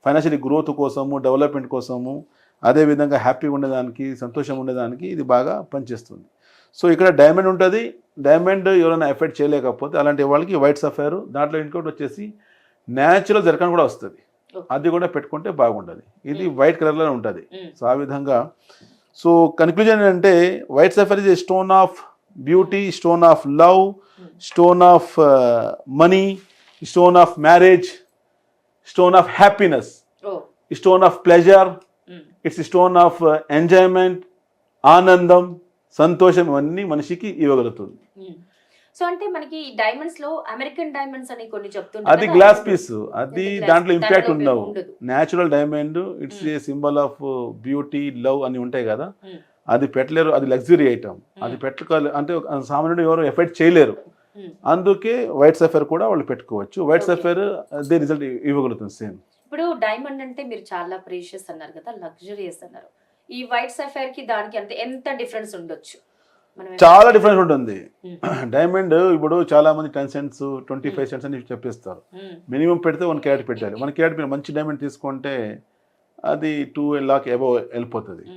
Financial growth కోసము, development కోసము, అదేవిధంగా హ్యాపీగా ఉండేదానికి, సంతోషంగా ఉండేదానికి ఇది బాగా పనిచేస్తుంది. సో ఇక్కడ డైమండ్ ఉంటుంది. డైమండ్ ఎవరైనా ఎఫెక్ట్ చేయలేకపోతే అలాంటి వాళ్ళకి వైట్ సఫైర్, దాంట్లో ఇంకోటి వచ్చేసి న్యాచురల్ జర్కాన్ కూడా వస్తుంది, అది కూడా పెట్టుకుంటే బాగుంటుంది. ఇది వైట్ కలర్లో ఉంటుంది. సో ఆ విధంగా సో కన్క్లూజన్ ఏంటంటే white sapphire is a stone of beauty, stone of love, stone of money, stone of marriage, stone of happiness, stone of pleasure, it's stone of enjoyment, ఆనందం, సంతోషం, ఇవన్నీ మనిషికి ఇవ్వగలుగుతుంది. సో అంటే మనకి డైమండ్స్ లో అమెరికన్ డైమండ్స్ అని కొన్ని చెప్తుంటారు, అది గ్లాస్ పీస్, అది దాంట్లో ఇంపాక్ట్ ఉండవు. Natural diamond it's a symbol of beauty, love అని ఉంటాయి కదా, అది పెట్టలేరు, అది లగ్జరీ ఐటమ్, అది పెట్టుకోవాలి అంటే సామాన్యుడు ఎవరు ఎఫెక్ట్ చేయలేరు. అందుకే వైట్ సఫైర్ కూడా వాళ్ళు పెట్టుకోవచ్చు. వైట్ సఫైర్ అదే రిజల్ట్ ఇవ్వగలుగుతుంది సేమ్. ఇప్పుడు డైమండ్ అంటే మీరు చాలా ప్రీషియస్ అన్నారు కదా, లగ్జరియస్ అన్నారు. ఈ వైట్ సఫైర్ కి దానికి అంటే ఎంత డిఫరెన్స్ ఉండొచ్చు? చాలా డిఫరెన్స్ ఉంటుంది. డైమండ్ ఇప్పుడు చాలా మంది 10 cents 25 cents అని చెప్పేస్తారు. మినిమం పెడితే 1 carat పెట్టాలి. 1 carat మీరు మంచి డైమండ్ తీసుకుంటే అది 2 lakh అబౌవ్ వెళ్ళిపోతుంది.